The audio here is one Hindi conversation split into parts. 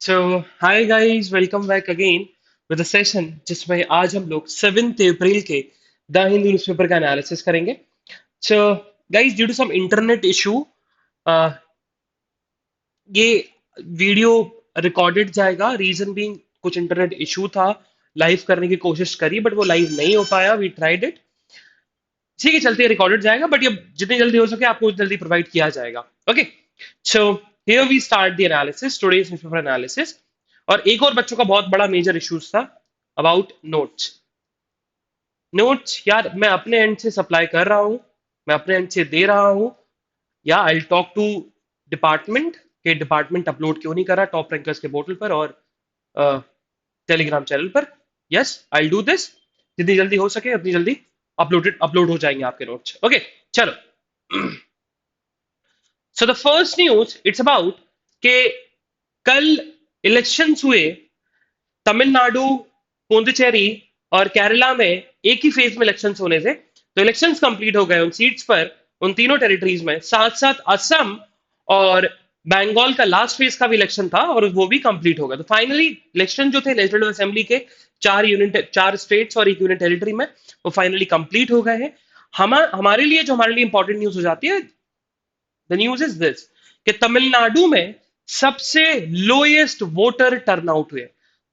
So hi guys, welcome back again with a session जिसमें आज हम लोग 7 अप्रैल के द हिंदू न्यूज़पेपर का एनालिसिस करेंगे। So guys, due to some internet issue ये वीडियो रिकॉर्डेड जाएगा। रीजन बीइंग कुछ इंटरनेट इशू था। लाइव करने की कोशिश करी बट वो लाइव नहीं हो पाया। We tried it. ठीक है, चलते रिकॉर्डेड जाएगा बट ये जितनी जल्दी हो सके आपको जल्दी प्रोवाइड किया जाएगा। Okay, so here we start the analysis, today's newspaper analysis. और एक और बच्चों का बहुत बड़ा मेजर इश्यूज था अबाउट नोट्स। नोट्स यार मैं अपने एंड से सप्लाई कर रहा हूँ, मैं अपने एंड से दे रहा हूँ। या आई टॉक टू डिपार्टमेंट के डिपार्टमेंट अपलोड क्यों नहीं करा टॉप रैंकर्स के पोर्टल पर और टेलीग्राम चैनल पर। Yes, I do this. जितनी जल्दी हो सके उतनी जल्दी अपलोड हो जाएंगे आपके नोट्स। ओके, चलो। So the first news it's about के कल इलेक्शंस हुए तमिलनाडु, पुडुचेरी और केरला में। एक ही फेज में इलेक्शंस होने थे तो इलेक्शंस कंप्लीट हो गए उन सीट्स पर, उन तीनों टेरिटरीज में। साथ साथ असम और बंगाल का लास्ट फेज का भी इलेक्शन था और वो भी कंप्लीट हो गया। तो फाइनली इलेक्शन जो थे लेजिस्लेटिव असेंबली के चार स्टेट्स और एक यूनियन टेरिटरी में, वो फाइनली कंप्लीट हो गए हैं। हमारे लिए इंपॉर्टेंट न्यूज हो जाती है। द न्यूज इज दिस कि तमिलनाडु में सबसे लोएस्ट वोटर टर्नआउट हुए,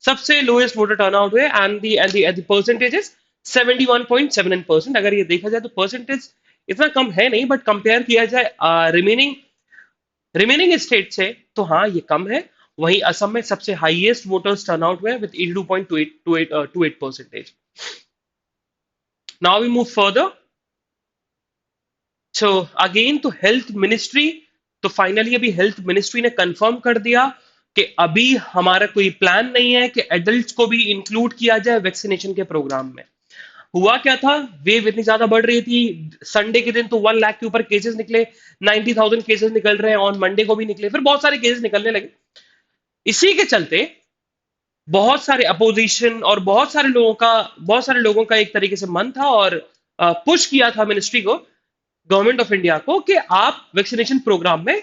सबसे लोएस्ट वोटर टर्नआउट हुए। And the percentage is 71.79%। अगर ये देखा जाए तो परसेंटेज इतना कम है नहीं, बट कंपेयर किया जाए रिमेनिंग रिमेनिंग स्टेट से तो हाँ ये कम है। वहीं असम में सबसे हाईएस्ट वोटर्स टर्नआउट हुए with 82.28%। Now we move further. So again तो हेल्थ मिनिस्ट्री, तो फाइनली अभी हेल्थ मिनिस्ट्री ने कंफर्म कर दिया कि अभी हमारा कोई प्लान नहीं है कि एडल्ट्स को भी इंक्लूड किया जाए वैक्सीनेशन के प्रोग्राम में। हुआ क्या था, वेव इतनी ज्यादा बढ़ रही थी। संडे के दिन तो 1 लाख के ऊपर केसेस निकले, 90,000 केसेस निकल रहे हैं। ऑन मंडे को भी निकले, फिर बहुत सारे केसेस निकलने लगे। इसी के चलते बहुत सारे अपोजिशन और बहुत सारे लोगों का एक तरीके से मन था और पुश किया था मिनिस्ट्री को, गवर्नमेंट ऑफ इंडिया को, कि आप वैक्सीनेशन प्रोग्राम में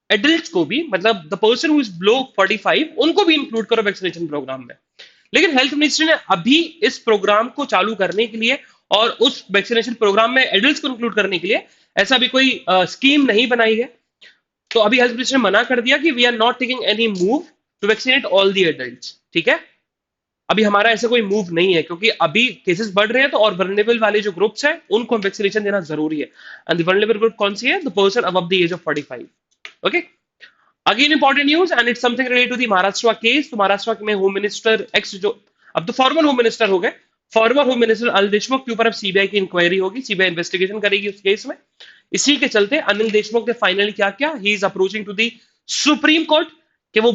एडल्ट्स को भी, मतलब the person who is below 45 उनको भी इंक्लूड करो वैक्सीनेशन प्रोग्राम में। लेकिन हेल्थ मिनिस्ट्री ने अभी इस प्रोग्राम को चालू करने के लिए और उस वैक्सीनेशन प्रोग्राम में एडल्ट्स को इंक्लूड करने के लिए ऐसा भी कोई स्कीम नहीं बनाई है। तो अभी हेल्थ मिनिस्ट्री ने मना कर दिया कि we are not taking any move to vaccinate all the adults. ठीक है, अभी हमारा ऐसा कोई मूव नहीं है क्योंकि अभी केसेस बढ़ रहे हैं। तो और वल्नरेबल वाले जो ग्रुप्स हैं उनको वैक्सीनेशन देना जरूरी है। एंड द वल्नरेबल ग्रुप कौन सी है? The person above the age of 45। Okay, again important news and it's something related to the Maharashtra case. तो महाराष्ट्र में होम मिनिस्टर एक्स जो अब तो फॉर्मर होम मिनिस्टर हो गए, farmer home minister Anil Deshmukh के ऊपर अब सीबीआई की इंक्वायरी होगी, सीबीआई इन्वेस्टिगेशन करेगी उस केस में। इसी के चलते अनिल देशमुख ने फाइनली क्या किया, he is approaching to the supreme court, कि वो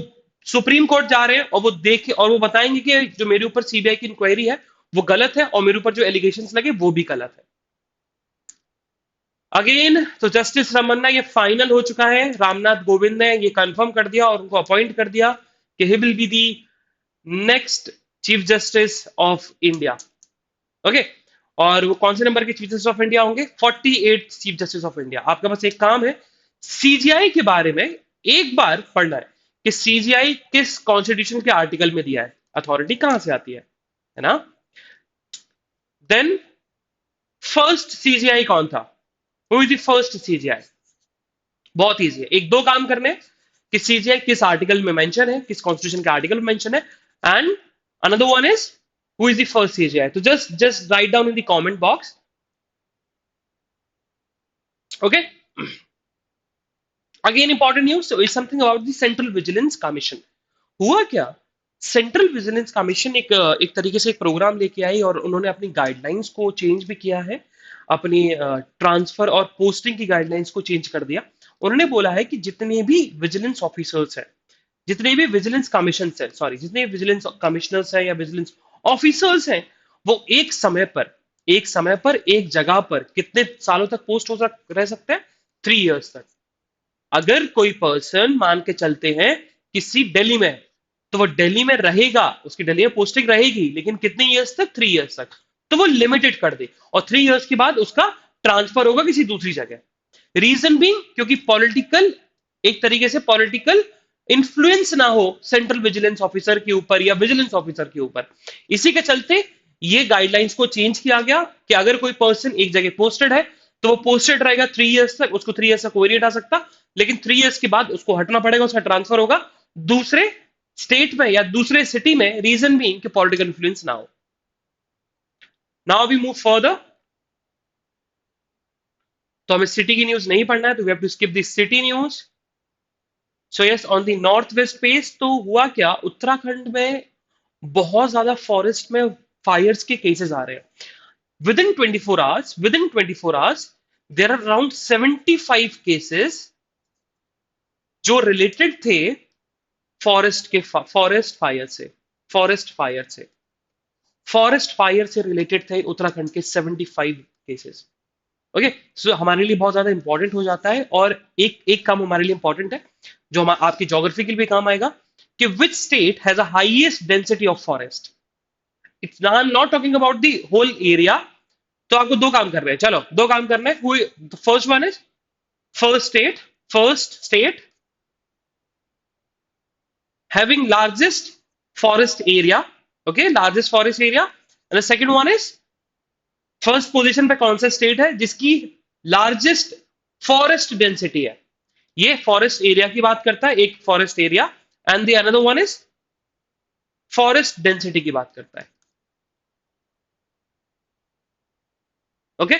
सुप्रीम कोर्ट जा रहे हैं और वो देखे और वो बताएंगे कि जो मेरे ऊपर सीबीआई की इंक्वायरी है वो गलत है और मेरे ऊपर जो एलिगेशंस लगे वो भी गलत है। अगेन तो जस्टिस रमन्ना ये फाइनल हो चुका है, रामनाथ कोविंद ने ये कंफर्म कर दिया और उनको अपॉइंट कर दिया कि he will be the next chief justice of India. Okay, और वो कौन से नंबर के चीफ जस्टिस ऑफ इंडिया होंगे? 48 चीफ जस्टिस ऑफ इंडिया। आपके पास एक काम है, सीजीआई के बारे में एक बार पढ़ना है कि सीजीआई किस कॉन्स्टिट्यूशन के आर्टिकल में दिया है, अथॉरिटी कहां से आती है ना। देन फर्स्ट सीजीआई कौन था? Who is the first CGI? बहुत इजी है, एक दो काम करने हैं कि सीजीआई किस आर्टिकल में मेंशन है, किस कॉन्स्टिट्यूशन के आर्टिकल में मेंशन है। And another one is who is the first CJI. तो just write down in the comment box. Okay, again important news is something about the central vigilance commission. हुआ क्या, सेंट्रल विजिलेंस कमीशन एक तरीके से एक प्रोग्राम लेके आई और उन्होंने अपनी गाइडलाइंस को चेंज भी किया है। अपनी ट्रांसफर और पोस्टिंग की गाइडलाइंस को चेंज कर दिया। उन्होंने बोला है कि जितने भी विजिलेंस ऑफिसर्स हैं, जितने भी विजिलेंस कमीशन है, सॉरी, जितने विजिलेंस कमिश्नर्स हैं या विजिलेंस ऑफिसर्स हैं, वो एक समय पर एक जगह पर कितने सालों तक पोस्ट रह सकते हैं? 3 इयर्स तक। अगर कोई पर्सन मान के चलते हैं किसी दिल्ली में, तो वो दिल्ली में रहेगा, उसकी दिल्ली में पोस्टिंग रहेगी, लेकिन कितने ईयर्स तक? 3 इयर्स तक। तो वो लिमिटेड कर दे और 3 इयर्स के बाद उसका ट्रांसफर होगा किसी दूसरी जगह। रीजन भी क्योंकि पॉलिटिकल, एक तरीके से पॉलिटिकल इन्फ्लुएंस ना हो सेंट्रल विजिलेंस ऑफिसर के ऊपर या विजिलेंस ऑफिसर के ऊपर। इसी के चलते ये गाइडलाइंस को चेंज किया गया कि अगर कोई पर्सन एक जगह पोस्टेड है तो वो पोस्टेड रहेगा 3 इयर्स तक, उसको 3 इयर्स तक कोई नहीं हटा सकता, लेकिन 3 इयर्स के बाद उसको हटना पड़ेगा, उसका ट्रांसफर होगा दूसरे स्टेट में या दूसरे सिटी में, रीजन भी कि पॉलिटिकल इन्फ्लुएंस ना हो। Now we move further. तो हमें सिटी की न्यूज नहीं पढ़ना है, तो we have to skip this city news. So yes, on the north west page तो हुआ क्या, उत्तराखंड में बहुत ज्यादा फॉरेस्ट में फायर्स के केसेस आ रहे हैं। Within 24 hours there are around 75 cases जो रिलेटेड थे फॉरेस्ट फायर से फॉरेस्ट फायर से फॉरेस्ट फायर से रिलेटेड थे उत्तराखंड के 75 केसेस। ओके, सो हमारे लिए बहुत ज्यादा इंपॉर्टेंट हो जाता है। और एक एक काम हमारे लिए इंपॉर्टेंट है जो आपकी ज्योग्राफी के लिए भी काम आएगा, कि which state has a highest density of forest. It's I am not talking about the whole area. तो आपको दो काम कर रहे हैं, चलो दो काम करना है। First one is first state having largest forest area, okay, largest forest area, and the second one is first position पे कौन सा स्टेट है जिसकी लार्जेस्ट फॉरेस्ट डेंसिटी है। ये फॉरेस्ट एरिया की बात करता है, एक forest area, and the another one is forest density की बात करता है। Okay,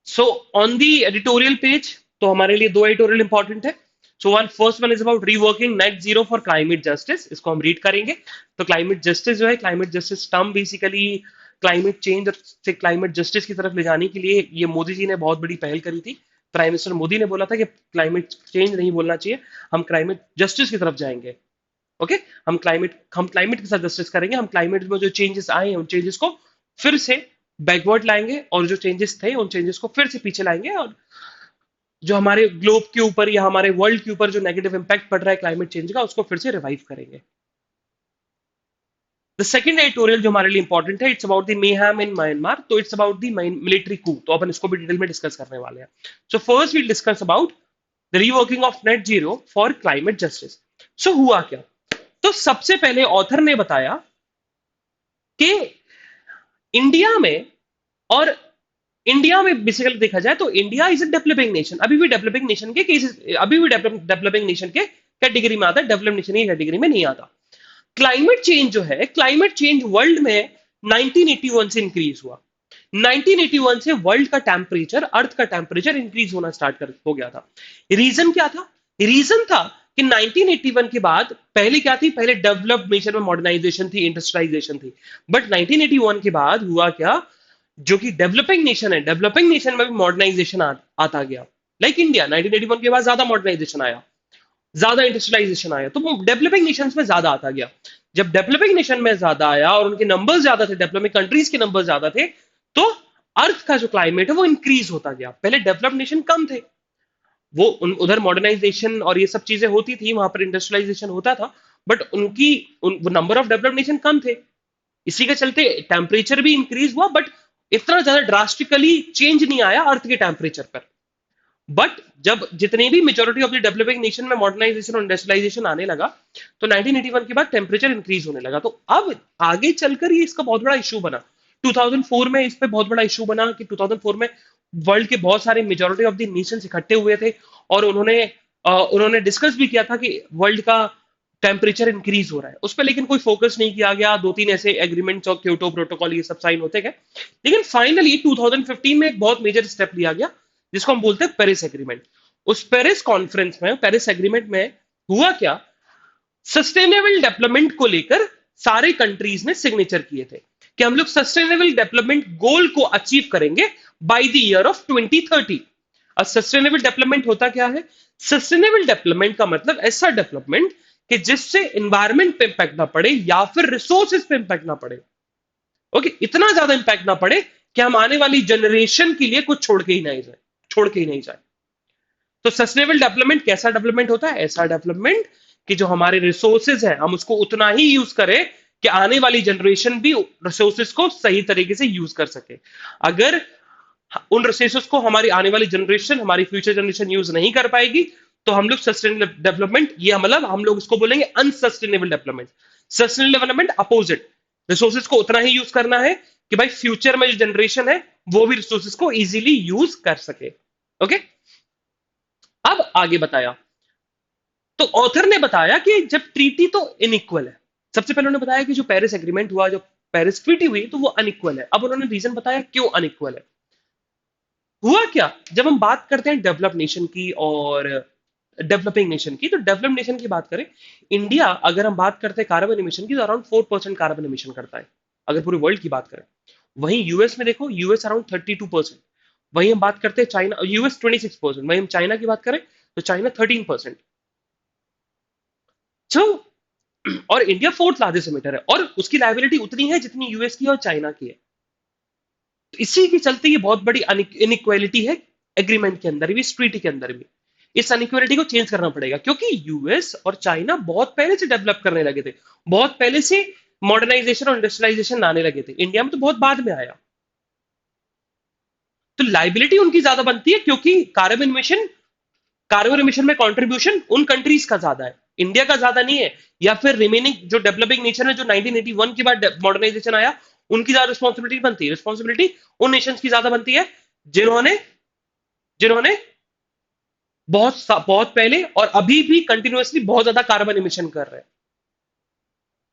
so on the editorial page तो हमारे लिए दो एडिटोरियल इंपॉर्टेंट है। So first one is about reworking net zero for climate justice, इसको हम रीड करेंगे। तो क्लाइमेट जस्टिस जो है, climate justice term basically climate change से क्लाइमेट जस्टिस की तरफ ले जाने के लिए ये मोदी जी ने बहुत बड़ी पहल करी थी। प्राइम मिनिस्टर मोदी ने बोला था कि क्लाइमेट चेंज नहीं बोलना चाहिए, हम क्लाइमेट जस्टिस की तरफ जाएंगे। ओके, हम क्लाइमेट के साथ जस्टिस करेंगे, हम क्लाइमेट में जो चेंजेस आए हैं उन चेंजेस को फिर से बैकवर्ड लाएंगे, और जो चेंजेस थे उन चेंजेस को फिर से पीछे लाएंगे, और जो हमारे ग्लोब के ऊपर या हमारे वर्ल्ड के ऊपर जो नेगेटिव इंपैक्ट पड़ रहा है क्लाइमेट चेंज का, उसको फिर से रिवाइव करेंगे। द सेकंड एडिटोरियल जो हमारे लिए इंपॉर्टेंट है, it's about the mayhem in Myanmar. तो it's about the military coup, तो अपन इसको भी डिटेल में डिस्कस करने वाले हैं। So first we discuss about the reworking of net zero for climate justice. So हुआ क्या, तो सबसे पहले ऑथर ने बताया कि इंडिया में, और इंडिया में बेसिकली देखा जाए तो India is a developing nation, अभी भी डेवलपिंग नेशन के केसेस, अभी भी डेवलपिंग नेशन के कैटेगरी में आता है, डेवलप्ड नेशन की कैटेगरी में नहीं आता। क्लाइमेट चेंज जो है, क्लाइमेट चेंज वर्ल्ड में 1981 से इंक्रीज हुआ। 1981 से वर्ल्ड का टेम्परेचर, अर्थ का टेम्परेचर इंक्रीज होना हो गया था। रीजन क्या था, रीजन था कि 1981 के बाद पहले क्या थी, पहले डेवलप्ड नेशन में मॉडर्नाइजेशन थी, इंडस्ट्रियलाइजेशन थी। बट 1981 के बाद हुआ क्या, जो कि डेवलपिंग नेशन है, डेवलपिंग नेशन में भी मॉडर्नाइजेशन आता गया। लाइक इंडिया 1981 के बाद ज्यादा मॉडर्नाइजेशन आया, ज्यादा इंडस्ट्रियलाइजेशन आया, तो डेवलपिंग नेशंस में ज्यादा आता गया। जब डेवलपिंग नेशन में ज्यादा आया और उनके नंबर्स ज्यादा थे, डेवलपिंग कंट्रीज के नंबर ज्यादा थे, तो अर्थ का जो क्लाइमेट है वो इंक्रीज होता गया। पहले डेवलप्ड नेशन कम थे, वो उधर मॉडर्नाइजेशन और ये सब चीजें होती थी, वहां पर इंडस्ट्रियलाइजेशन होता था, बट वो नंबर ऑफ डेवलप्ड नेशन कम थे। इसी के चलते टेम्परेचर भी इंक्रीज हुआ, बट इतना ज्यादा ड्रास्टिकली चेंज नहीं आया अर्थ के टेम्परेचर पर। बट जब जितने भी majority of the developing nation में मॉडर्नाइजेशन और इंडस्ट्रियलाइजेशन आने लगा, तो 1981 के बाद टेम्परेचर इंक्रीज होने लगा। तो अब आगे चलकर ये इसका बहुत बड़ा इशू बना। 2004 में इस पे बहुत बड़ा इशू बना कि 2004 में वर्ल्ड के बहुत सारे मेजोरिटी ऑफ द नेशंस इकट्ठे हुए थे, और उन्होंने डिस्कस भी किया था कि वर्ल्ड का टेम्परेचर इंक्रीज हो रहा है। उस पर लेकिन कोई फोकस नहीं किया गया, दो तीन ऐसे एग्रीमेंट्स और क्योटो प्रोटोकॉल ये सब साइन होते गए। लेकिन फाइनली 2015 में एक बहुत मेजर स्टेप लिया गया, जिसको हम बोलते हैं पेरिस एग्रीमेंट। उस पेरिस कॉन्फ्रेंस में, पेरिस एग्रीमेंट में हुआ क्या, सस्टेनेबल डेवलपमेंट को लेकर सारे कंट्रीज ने सिग्नेचर किए थे कि हम लोग सस्टेनेबल डेवलपमेंट गोल को अचीव करेंगे बाय द ईयर ऑफ 2030। और सस्टेनेबल डेवलपमेंट होता क्या है, सस्टेनेबल डेवलपमेंट का मतलब ऐसा डेवलपमेंट कि जिससे एनवायरमेंट पे इंपैक्ट ना पड़े या फिर रिसोर्सेज पे इंपैक्ट ना पड़े। ओके, इतना ज्यादा इंपैक्ट ना पड़े कि हम आने वाली जनरेशन के लिए कुछ छोड़ के ही नहीं जाए। तो सस्टेनेबल डेवलपमेंट कैसा डेवलपमेंट होता है, ऐसा डेवलपमेंट कि जो हमारे रिसोर्सेज है हम उसको उतना ही यूज करें कि आने वाली जनरेशन भी रिसोर्सेज को सही तरीके से यूज कर सके। अगर उन रिसोर्सेज को हमारी आने वाली जनरेशन, हमारी फ्यूचर जनरेशन यूज नहीं कर पाएगी, तो हम लोग सस्टेनेबल डेवलपमेंट, ये मतलब हम लोग उसको बोलेंगे unsustainable development. Sustainable development opposite, resources को उतना ही यूज करना है कि भाई फ्यूचर में जो जनरेशन है वो भी रिसोर्सेज को इजीली यूज कर सके। ओके, अब आगे बताया, तो ऑथर ने बताया कि जब ट्रीटी तो इनइक्वल है, सबसे पहले उन्होंने बताया कि जो पेरिस एग्रीमेंट हुआ, जो पेरिस ट्रीटी हुई, तो वो अनइक्वल है। अब उन्होंने रीजन बताया क्यों अनइक्वल है। हुआ क्या, जब हम बात करते हैं डेवलप नेशन की और डेवलपिंग नेशन की, तो डेवलप नेशन की बात करें, इंडिया अगर हम बात करते हैं कार्बन एमिशन की, तो अराउंड 4% कार्बन एमिशन करता है, अगर पूरे वर्ल्ड की बात करें। वहीं यूएस में देखो, यूएस अराउंड 32%। वहीं हम बात करते हैं चाइना, यूएस 26%। वहीं हम चाइना की बात करें तो चाइना 13%। सो और इंडिया फोर्थ लार्जेस्ट एमिटर है, और उसकी लाइबिलिटी उतनी है जितनी यूएस की और चाइना की है। तो इसी के चलते ये बहुत बड़ी इनइक्वालिटी है एग्रीमेंट के अंदर भी, इस ट्रीटी के अंदर भी। इस अनइक्वालिटी को चेंज करना पड़ेगा, क्योंकि यूएस और चाइना बहुत पहले से डेवलप करने लगे थे, बहुत पहले से मॉडर्नाइजेशन और इंडस्ट्रियलाइजेशन लाने लगे थे। इंडिया में तो बहुत बाद में आया। तो लाइबिलिटी उनकी ज्यादा बनती है, क्योंकि कार्बन एमिशन में कंट्रीब्यूशन उन कंट्रीज का ज्यादा है, इंडिया का ज्यादा नहीं है। या फिर रिमेनिंग जो डेवलपिंग नेशन है, जो 1981 के बाद मॉडर्नाइजेशन आया, उनकी ज्यादा रिस्पॉन्सिबिलिटी बनती है। रिस्पॉन्सिबिलिटी उन नेशंस की ज्यादा बनती है जिन्होंने जिन्होंने बहुत पहले और अभी भी कंटिन्यूअसली बहुत ज्यादा कार्बन एमिशन कर रहे हैं।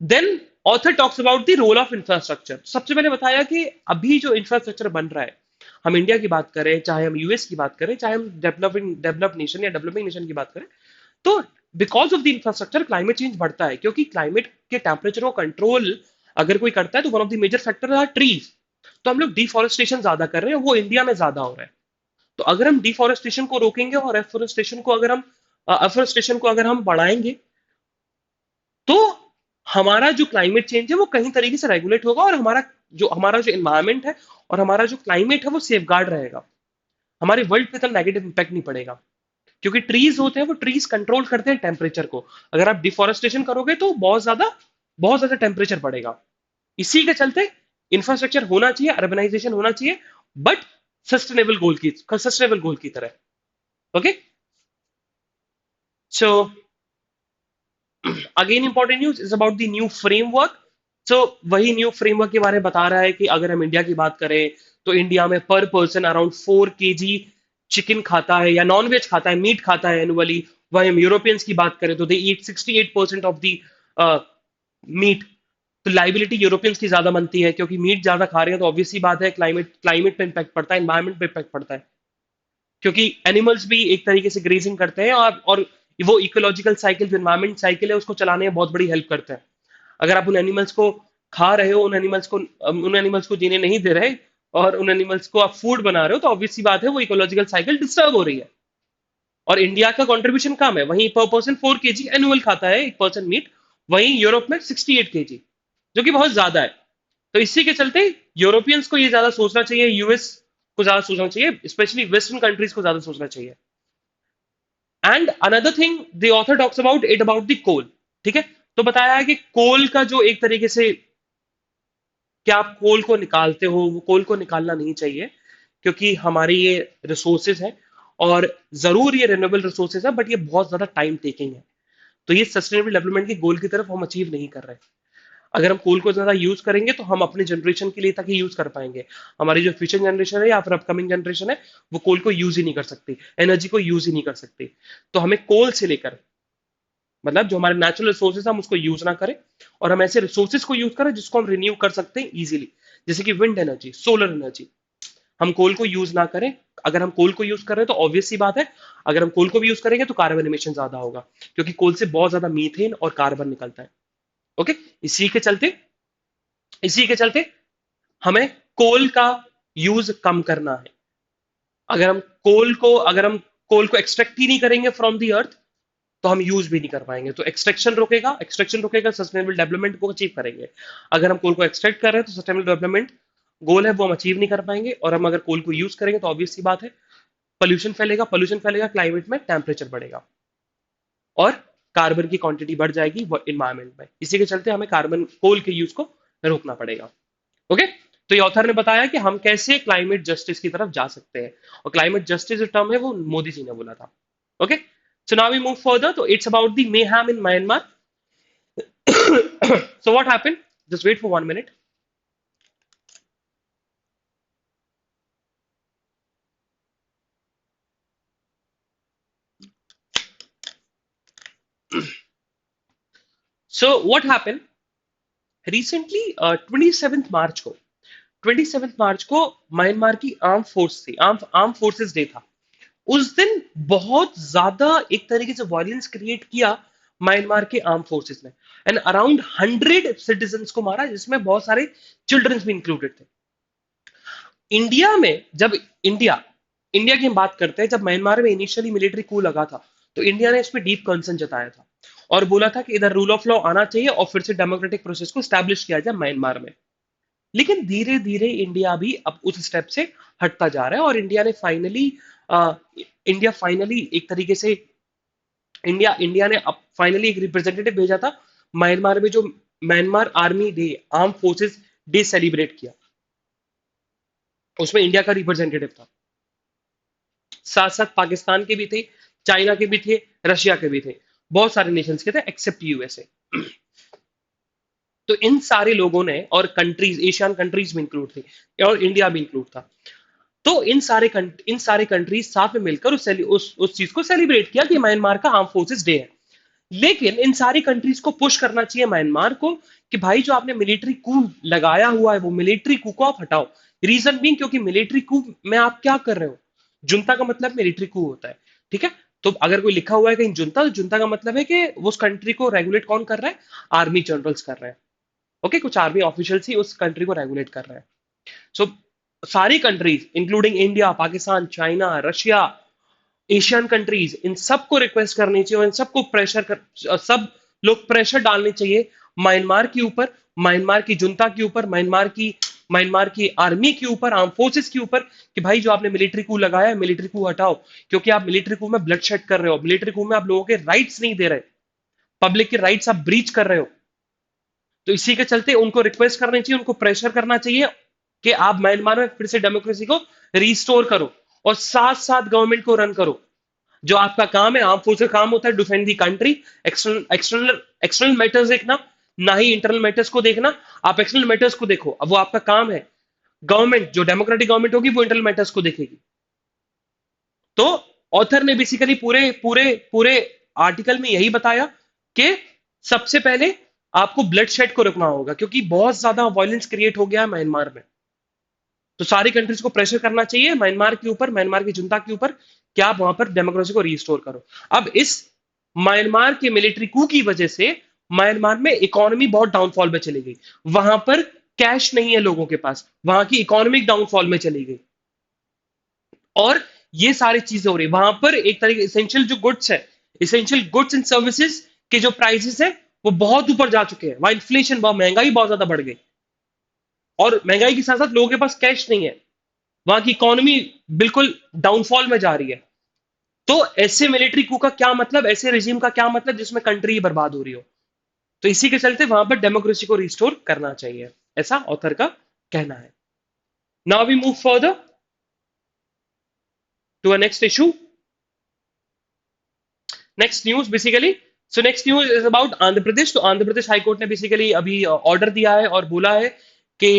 Then author talks about the role of infrastructure. सबसे पहले बताया कि अभी जो इंफ्रास्ट्रक्चर बन रहा है, हम इंडिया की बात करें, चाहे हम यूएस की बात करें, चाहे हम डेवलप नेशन या डेवलपिंग नेशन की बात करें, तो because of the infrastructure climate change बढ़ता है। क्योंकि क्लाइमेट के टेम्परेचर को कंट्रोल अगर कोई करता है, तो one of the major factor are trees. तो हम लोग डिफॉरेस्टेशन ज्यादा कर रहे हैं, वो इंडिया में ज्यादा हो रहा है। तो अगर हम डिफॉरेस्टेशन को रोकेंगे और एफोरेस्टेशन को अगर हम बढ़ाएंगे, तो हमारा जो क्लाइमेट चेंज है वो कहीं तरीके से रेगुलेट होगा, और हमारा जो एनवायरमेंट है और हमारा जो क्लाइमेट है वो सेफ गार्ड रहेगा। हमारे वर्ल्ड पे इतना नेगेटिव इंपैक्ट नहीं पड़ेगा, क्योंकि ट्रीज होते हैं, वो ट्रीज कंट्रोल करते हैं टेम्परेचर को। अगर आप डिफॉरेस्टेशन करोगे तो बहुत ज्यादा टेम्परेचर बढ़ेगा। इसी के चलते इंफ्रास्ट्रक्चर होना चाहिए, अर्बनाइजेशन होना चाहिए, बट सस्टेनेबल गोल की तरह। Okay, so again important news is about the new framework. So वही न्यू फ्रेमवर्क के बारे में बता रहा है कि अगर हम इंडिया की बात करें, तो इंडिया में पर पर्सन अराउंड 4 kg चिकन खाता है या नॉन वेज खाता है, मीट खाता है एनुअली। वहीं हम यूरोपियंस की बात करें तो दे ईट 68% ऑफ दी मीट। तो लाइबिलिटी यूरोपियंस की ज्यादा बनती है, क्योंकि मीट ज्यादा खा रहे हैं, तो ऑब्वियस सी बात है क्लाइमेट पे इम्पैक्ट पड़ता है, एनवायरमेंट पे इम्पैक्ट पड़ता है। क्योंकि एनिमल्स भी एक तरीके से ग्रेजिंग करते हैं, और वो इकोलॉजिकल साइकिल, जो एनवायरमेंट साइकिल है, उसको चलाने में बहुत बड़ी हेल्प करते हैं। अगर आप उन एनिमल्स को खा रहे हो, उन एनिमल्स को जीने नहीं दे रहे, और उन एनिमल्स को आप फूड बना रहे हो, तो ऑब्वियस सी बात है वो इकोलॉजिकल साइकिल डिस्टर्ब हो रही है। और इंडिया का कंट्रीब्यूशन कम है, वहीं पर पर्सन 4 kg एनुअल खाता है एक पर्सन मीट। वहीं यूरोप में 68 kg, जो कि बहुत ज्यादा है। तो इसी के चलते यूरोपियंस को ये ज्यादा सोचना चाहिए, यूएस को ज्यादा सोचना चाहिए, स्पेशली वेस्टर्न कंट्रीज को ज्यादा सोचना चाहिए। And another thing the author talks about it about the coal. ठीक है, तो बताया है कि कोल का जो एक तरीके से, क्या आप कोल को निकालते हो, वो कोल को निकालना नहीं चाहिए, क्योंकि हमारी ये रिसोर्सेज है, और जरूर ये रिन्यूएबल रिसोर्सेज है, बट ये बहुत ज्यादा टाइम टेकिंग है। तो ये सस्टेनेबल डेवलपमेंट के गोल की तरफ हम अचीव नहीं कर रहे। अगर हम कोल को ज्यादा यूज करेंगे, तो हम अपने जनरेशन के लिए तक ही यूज कर पाएंगे। हमारी जो फ्यूचर जनरेशन है या फिर अपकमिंग जनरेशन है, वो कोल को यूज ही नहीं कर सकती, एनर्जी को यूज ही नहीं कर सकती। तो हमें कोल से लेकर, मतलब जो हमारे नेचुरल रिसोर्सेज हम उसको यूज ना करें, और हम ऐसे रिसोर्सेज को यूज करें जिसको हम रिन्यू कर सकते हैं इजीली, जैसे कि विंड एनर्जी, सोलर एनर्जी। हम कोल को यूज ना करें। अगर हम कोल को यूज कर रहे हैं, तो ऑब्वियस सी बात है, अगर हम कोल को भी यूज करेंगे तो कार्बन एमिशन ज्यादा होगा, क्योंकि कोल से बहुत ज्यादा मीथेन और कार्बन निकलता है। ओके, इसी के चलते इसी के चलते हमें कोल का यूज कम करना है। अगर हम कोल को एक्सट्रैक्ट ही नहीं करेंगे फ्रॉम दी अर्थ, तो हम यूज भी नहीं कर पाएंगे। तो एक्सट्रैक्शन रोकेगा, सस्टेनेबल डेवलपमेंट को अचीव करेंगे। अगर हम कोल को एक्सट्रैक्ट कर रहे हैं, तो सस्टेनेबल डेवलपमेंट गोल है वो हम अचीव नहीं कर पाएंगे। और हम अगर कोल को यूज करेंगे, तो ऑब्वियस सी बात है, पोल्यूशन फैलेगा, क्लाइमेट में टेम्परेचर बढ़ेगा, और कार्बन की क्वांटिटी बढ़ जाएगी इन्वायरमेंट में। इसी के चलते हमें कार्बन कोल के यूज को रोकना पड़ेगा। ओके, तो ये ऑथर ने बताया कि हम कैसे क्लाइमेट जस्टिस की तरफ जा सकते हैं, और क्लाइमेट जस्टिस जो टर्म है वो मोदी जी ने बोला था। Okay, so now we move further, तो it's about the mayhem in Myanmar. So what happened? Just wait for 1 minute. So what happened? Recently, 27th मार्च को म्यांमार की आर्म फोर्स थी, आर्म फोर्सेस डे था। उस दिन बहुत ज्यादा एक तरीके से वायलेंस क्रिएट किया म्यांमार के आर्म फोर्सेस ने, एंड अराउंड 100 सिटीजन्स को मारा, जिसमें बहुत सारे चिल्ड्रंस भी इंक्लूडेड थे। इंडिया में जब इंडिया इंडिया की हम बात करते हैं, जब म्यांमार में इनिशियली मिलिट्री कू लगा था, तो इंडिया ने इस पर डीप कंसर्न जताया था और बोला था कि इधर रूल ऑफ लॉ आना चाहिए और फिर से डेमोक्रेटिक प्रोसेस को स्टैब्लिश किया जाए म्यांमार में। लेकिन धीरे धीरे इंडिया भी अब उस स्टेप से हटता जा रहा है, और इंडिया फाइनली एक तरीके से इंडिया इंडिया ने अब फाइनली एक रिप्रेजेंटेटिव भेजा था म्यांमार में, जो Myanmar army day, arm forces day celebrate किया, उसमें इंडिया का रिप्रेजेंटेटिव था। साथ साथ पाकिस्तान के भी थे, चाइना के भी थे, रशिया के भी थे, बहुत सारे नेशंस के थे एक्सेप्ट यूएसए। तो इन सारे लोगों ने, और कंट्रीज, एशियन कंट्रीज भी इंक्लूड थे और इंडिया भी इंक्लूड था, तो इन सारे कंट्रीज साथ में मिलकर उस चीज को सेलिब्रेट किया कि म्यांमार का आर्म फोर्सेस डे है। लेकिन इन सारी कंट्रीज को पुश करना चाहिए म्यांमार को कि भाई जो आपने मिलिट्री कू लगाया हुआ है, वो मिलिट्री कू को आप हटाओ। रीजन भी क्योंकि मिलिट्री कू में आप क्या कर रहे हो, जुनता का मतलब मिलिट्री कू होता है, ठीक है। तो अगर कोई लिखा हुआ है कहीं जुनता, तो जुनता का मतलब है कि उस कंट्री को रेगुलेट कौन कर रहा है, आर्मी जनरल्स कर रहे हैं। ओके, कुछ आर्मी ऑफिशियल्स ही उस कंट्री को रेगुलेट कर रहे हैं। सो सारी countries including India, Pakistan, China, Russia, Asian countries, इन सबको रिक्वेस्ट करनी चाहिए और इन सबको सब लोग प्रेशर डालने चाहिए म्यांमार के ऊपर, म्यांमार की जुनता के ऊपर, म्यांमार की आर्मी के ऊपर, आर्म फोर्सेस के ऊपर, कि भाई जो आपने मिलिट्री कू लगाया है, मिलिट्री कू हटाओ। क्योंकि आप मिलिट्री कू में ब्लड शेड कर रहे हो, मिलिट्री कू में आप लोगों के राइट्स नहीं दे रहे, पब्लिक के राइट्स आप ब्रीच कर रहे हो। तो इसी के चलते उनको रिक्वेस्ट करनी चाहिए, उनको प्रेशर करना चाहिए कि आप म्यांमार में फिर से डेमोक्रेसी को रिस्टोर करो और साथ साथ गवर्नमेंट को रन करो। जो आपका काम है, आर्म फोर्स का काम होता है डिफेंड दी कंट्री। एक्सटर्नल मैटर्स देखना, ना ही इंटरनल मैटर्स को देखना। आप एक्सटर्नल मैटर्स को देखो, अब वो आपका काम है। गवर्नमेंट जो डेमोक्रेटिक गवर्नमेंट होगी वो इंटरनल मैटर्स को देखेगी। तो ऑथर ने बेसिकली पूरे पूरे पूरे आर्टिकल में यही बताया कि सबसे पहले आपको ब्लड शेड को रोकना होगा, क्योंकि बहुत ज्यादा वायलेंस क्रिएट हो गया है म्यांमार में। तो सारी कंट्रीज को प्रेशर करना चाहिए म्यांमार के ऊपर, म्यांमार की जनता के ऊपर, कि आप वहां पर डेमोक्रेसी को रिस्टोर करो। अब इस म्यांमार के मिलिट्री कू की वजह से म्यांमार में इकोनॉमी बहुत डाउनफॉल में चली गई। वहां पर कैश नहीं है लोगों के पास, वहां की इकोनॉमिक डाउनफॉल में चली गई, और ये सारी चीजें हो रही वहां पर। एक तरीके इसेंशियल जो गुड्स है, इसेंशियल गुड्स एंड सर्विसेज के जो प्राइसेस है वो बहुत ऊपर जा चुके हैं, वहां इन्फ्लेशन, बहुत महंगाई बहुत ज्यादा बढ़ गई, और महंगाई के साथ साथ लोगों के पास कैश नहीं है। वहां की इकोनॉमी बिल्कुल डाउनफॉल में जा रही है। तो ऐसे मिलिट्री कू का क्या मतलब, ऐसे रिजीम का क्या मतलब जिसमें कंट्री बर्बाद हो रही हो। तो इसी के चलते वहां पर डेमोक्रेसी को रिस्टोर करना चाहिए, ऐसा ऑथर का कहना है। Now we move further to a next issue, next news basically. So next news is about Andhra Pradesh. तो आंध्र प्रदेश हाईकोर्ट ने बेसिकली अभी ऑर्डर दिया है और बोला है कि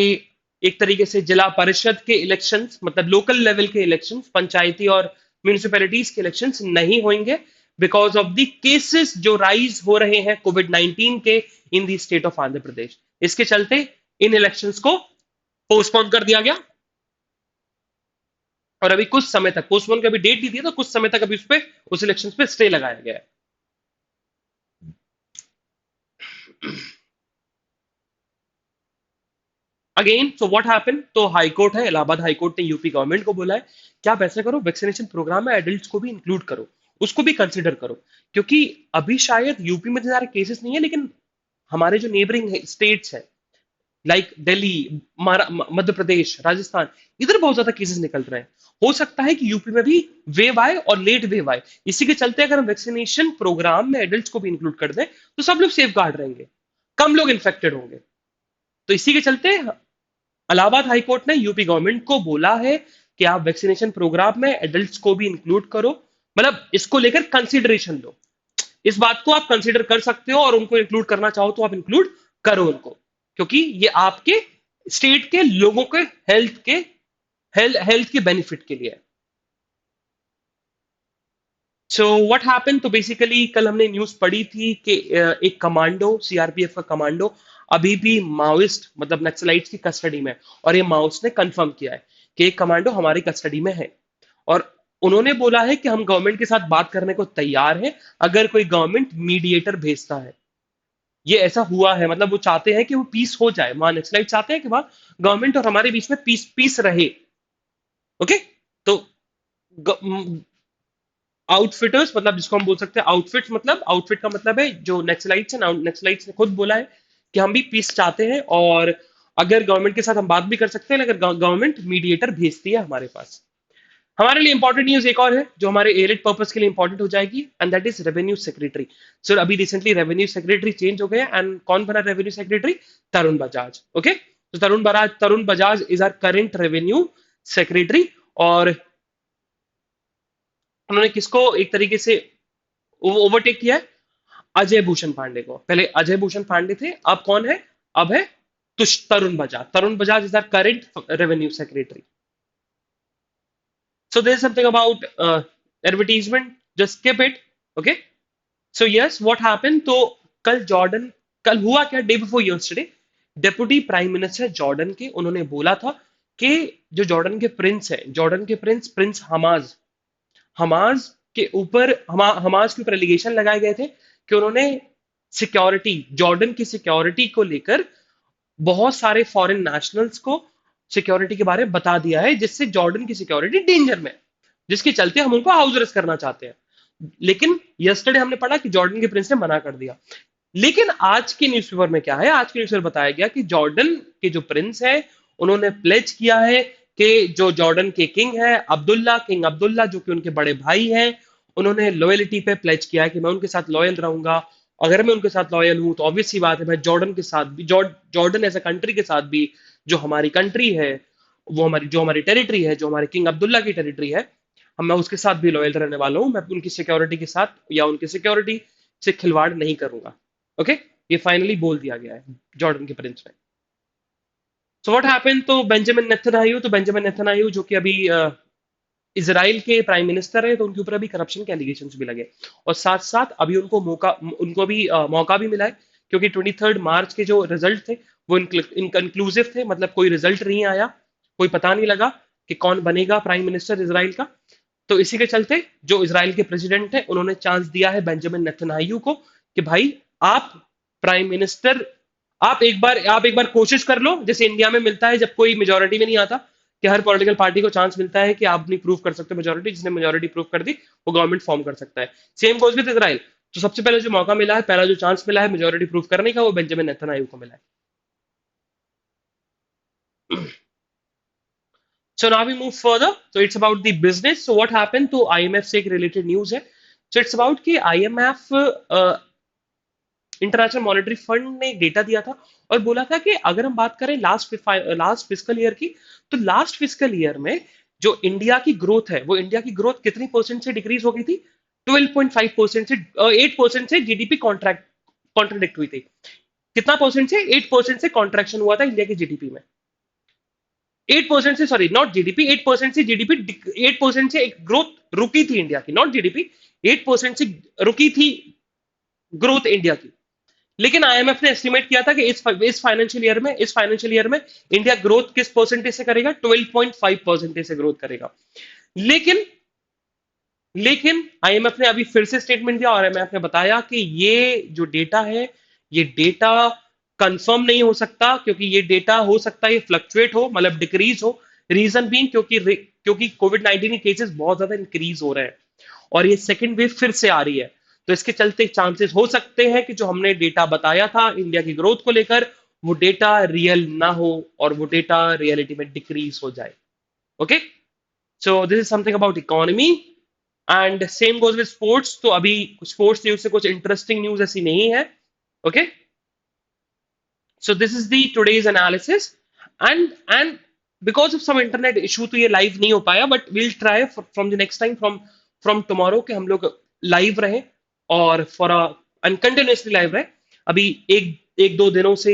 एक तरीके से जिला परिषद के इलेक्शंस, मतलब लोकल लेवल के इलेक्शंस, पंचायती और म्यूनिसिपैलिटीज के इलेक्शंस नहीं होंगे, बिकॉज ऑफ द केसेस जो राइज हो रहे हैं कोविड-19 के in the state of Andhra Pradesh. इसके चलते इन इलेक्शंस को पोस्टपोन कर दिया गया, और अभी कुछ समय तक पोस्टपोन का भी डेट दी थी, तो कुछ समय तक अभी उस पे, उस इलेक्शंस पे स्टे लगाया गया है। अगेन, सो व्हाट हैपन, तो हाई कोर्ट है, इलाहाबाद हाई कोर्ट ने यूपी गवर्नमेंट को बोला है कि आप ऐसा करो, वैक्सीनेशन प्रोग्राम में एडल्ट्स को भी इंक्लूड करो, उसको भी कंसिडर करो। क्योंकि अभी शायद यूपी में इतने सारे केसेस नहीं है, लेकिन हमारे जो नेबरिंग स्टेट्स है, लाइक दिल्ली, मध्य प्रदेश, राजस्थान, इधर बहुत ज्यादा केसेस निकल रहे हैं। हो सकता है कि यूपी में भी वेव आए और लेट वेव आए। इसी के चलते अगर हम वैक्सीनेशन प्रोग्राम में एडल्ट्स को भी इंक्लूड कर दें, तो सब लोग सेफ गार्ड रहेंगे, कम लोग इन्फेक्टेड होंगे। तो इसी के चलते इलाहाबाद हाई कोर्ट ने यूपी गवर्नमेंट को बोला है कि आप वैक्सीनेशन प्रोग्राम में एडल्ट्स को भी इंक्लूड करो, मतलब इसको लेकर कंसिडरेशन लो। इस बात को आप कंसिडर कर सकते हो और उनको इंक्लूड करना चाहो तो आप इंक्लूड करो उनको, क्योंकि ये आपके स्टेट के लोगों के हेल्थ के बेनिफिट के लिए। सो व्हाट हैपन, तो बेसिकली कल हमने न्यूज पढ़ी थी कि एक कमांडो, सीआरपीएफ का कमांडो अभी भी माओइस्ट मतलब नक्सलाइट्स की कस्टडी में है। और ये माओइस्ट ने कंफर्म किया है कि एक कमांडो हमारी कस्टडी में है। और उन्होंने बोला है कि हम गवर्नमेंट के साथ बात करने को तैयार हैं अगर कोई गवर्नमेंट मीडिएटर भेजता है। ये ऐसा हुआ है, मतलब वो चाहते हैं कि वो पीस हो जाए, वहां नक्सलाइट चाहते हैं कि वहां गवर्नमेंट और हमारे बीच में पीस पीस रहे। ओके, तो आउटफिटर्स, मतलब जिसको हम बोल सकते हैं आउटफिट, मतलब आउटफिट का मतलब है जो नक्सलाइट्स है, नक्सलाइट्स ने खुद बोला है कि हम भी पीस चाहते हैं और अगर गवर्नमेंट के साथ हम बात भी कर सकते हैं अगर गवर्नमेंट मीडिएटर भेजती है हमारे पास। हमारे लिए इंपॉर्टेंट न्यूज एक और है जो हमारे एलिट पर्पस के लिए इंपॉर्टेंट हो जाएगी, and that is revenue secretary. Sir अभी रिसेंटली रेवेन्यू सेक्रेटरी चेंज हो गए, एंड कौन बना revenue secretary? Tarun Bajaj. Okay, तो Tarun Bajaj is our current revenue secretary. और उन्होंने किसको एक तरीके से ओवरटेक किया है? अजय भूषण पांडे को। पहले अजय भूषण पांडे थे, अब कौन है? अब है Tarun Bajaj. Tarun Bajaj is our current revenue secretary. So there's something about advertisement. Just skip it. Okay. So yes, what happened? तो कल जॉर्डन, कल हुआ क्या? Day before yesterday deputy prime minister Jordan के, उन्होंने बोला था कि जो जॉर्डन के प्रिंस है, जॉर्डन के प्रिंस प्रिंस हमाज, हमाज हमाज के ऊपर एलिगेशन लगाए गए थे कि उन्होंने सिक्योरिटी, जॉर्डन की सिक्योरिटी को लेकर बहुत सारे फॉरेन नेशनल्स को सिक्योरिटी के बारे में बता दिया है, जिससे जॉर्डन की सिक्योरिटी डेंजर में है, जिसके चलते हम उनको हाउस अरेस्ट करना चाहते हैं। लेकिन यस्टरडे हमने पढ़ा कि जॉर्डन के प्रिंस ने मना कर दिया। लेकिन आज के न्यूज़पेपर में क्या है? आज के न्यूज़पेपर बताया गया कि जॉर्डन के जो प्रिंस है उन्होंने प्लेज किया है कि जो जॉर्डन के किंग अब्दुल्ला जो कि उनके बड़े भाई हैं, उन्होंने लॉयल्टी पे प्लेज किया है कि मैं उनके साथ लॉयल रहूंगा। अगर मैं उनके साथ लॉयल हूं तो ऑब्वियस सी बात है मैं जॉर्डन के साथ भी, जॉर्डन एज अ कंट्री के साथ भी, जो हमारी कंट्री है, वो हमारी टेरिटरी है, जो हमारे किंग अब्दुल्ला की टेरिटरी है, हम मैं उसके साथ भी लॉयल रहने वाला हूं। मैं उनकी सिक्योरिटी के साथ या उनकी सिक्योरिटी से खिलवाड़ नहीं करूंगा। ओके, ये फाइनली बोल दिया गया है जॉर्डन के प्रिंस ने। सो व्हाट हैपेंड, तो बेंजामिन नेतन्याहू जो कि अभी इसराइल के प्राइम मिनिस्टर है, तो उनके ऊपर अभी करप्शन के एलिगेशन भी लगे। और साथ साथ अभी उनको भी मौका भी मिला है, क्योंकि 23 मार्च के जो रिजल्ट थे वो इनकंक्लूसिव थे, मतलब कोई रिजल्ट नहीं आया, कोई पता नहीं लगा कि कौन बनेगा प्राइम मिनिस्टर इसराइल का। तो इसी के चलते जो इसराइल के प्रेसिडेंट है उन्होंने चांस दिया है बेंजामिन नेतन्याहू को कि भाई आप प्राइम मिनिस्टर, आप एक बार कोशिश कर लो, जैसे इंडिया में मिलता है जब कोई मेजोरिटी में नहीं आता, कि हर पॉलिटिकल पार्टी को चांस मिलता है कि आप अपनी प्रूव कर सकते हो मेजोरिटी, जिसने मेजोरिटी प्रूव कर दी वो गवर्नमेंट फॉर्म कर सकता है। Same goes with Israel. तो सबसे पहले जो मौका मिला है, पहला जो चांस मिला है मेजोरिटी प्रूव करने का, वो बेंजामिन नेतन्याहू को मिला है। So now we move further. So it's about the business. So what happened to IMF से एक related news है. So it's about कि IMF इंटरनेशनल मॉनेटरी फंड ने एक डेटा दिया था और बोला था कि अगर हम बात करें लास्ट फिजिकल ईयर की, तो लास्ट फिजिकल ईयर में जो इंडिया की ग्रोथ है, वो इंडिया की ग्रोथ कितनी परसेंट से डिक्रीज हो गई थी? 12.5% से 8% से जीडीपी कॉन्ट्रडिक्ट हुई थी। कितना परसेंट से? 8% से कॉन्ट्रैक्शन हुआ था इंडिया की जीडीपी में। 8% से, सॉरी नॉट जीडीपी, 8% से जीडीपी, 8% से एक ग्रोथ रुकी थी इंडिया की, नॉट जीडीपी, 8% से रुकी थी ग्रोथ इंडिया की। लेकिन आईएमएफ ने एस्टिमेट किया था कि इस फाइनेंशियल ईयर में इंडिया ग्रोथ किस परसेंटेज से करेगा? 12.5% से ग्रोथ करेगा। लेकिन लेकिन आईएमएफ ने अभी फिर से स्टेटमेंट दिया और आईएमएफ ने बताया कि ये जो डेटा है, ये डेटा कंफर्म नहीं हो सकता, क्योंकि ये डेटा हो सकता है ये फ्लक्चुएट हो, मतलब डिक्रीज हो। रीजन बीइंग क्योंकि कोविड 19 के केसेस बहुत ज्यादा इंक्रीज हो रहे हैं और ये सेकेंड वेव फिर से आ रही है। तो इसके चलते चांसेस हो सकते हैं कि जो हमने डेटा बताया था इंडिया की ग्रोथ को लेकर, वो डेटा रियल ना हो और वो डेटा रियलिटी में डिक्रीज हो जाए। Okay, so this is something about economy and same goes with sports. तो अभी स्पोर्ट्स न्यूज से कुछ इंटरेस्टिंग न्यूज ऐसी नहीं है। Okay, so this is the today's analysis and because of some internet issue तो ये लाइव नहीं हो पाया, but will try from the next time, from from tomorrow, कि हम लोग लाइव रहें और फॉर कंटिन्यूसली लाइव रहे। अभी एक एक दो दिनों से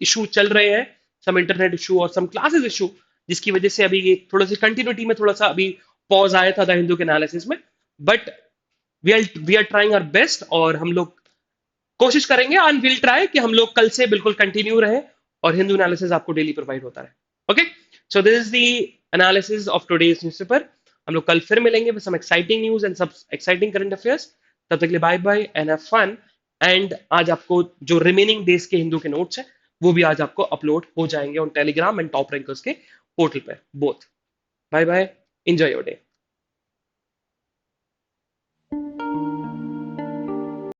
इशू चल रहे हैं, सम इंटरनेट इशू और सम क्लासेस इशू, जिसकी वजह से अभी ये थोड़ा सी कंटिन्यूटी में थोड़ा सा अभी पॉज आया था द हिंदू के एनालिसिस में। But we are trying our best, और हम लोग कोशिश करेंगे एंड विल ट्राई कि हम लोग कल से बिल्कुल कंटिन्यू रहे और हिंदू एनालिसिस आपको डेली प्रोवाइड होता रहे। Okay, so this is the analysis of today's newspaper. हम लोग कल फिर मिलेंगे with some exciting news and सब एक्साइटिंग करंट अफेयर्स। तब तक के लिए bye bye and have fun. And आज आपको जो रिमेनिंग डेज के हिंदू के नोट्स हैं वो भी आज आपको अपलोड हो जाएंगे on Telegram and top rankers के पोर्टल पे both. Bye bye, enjoy your day.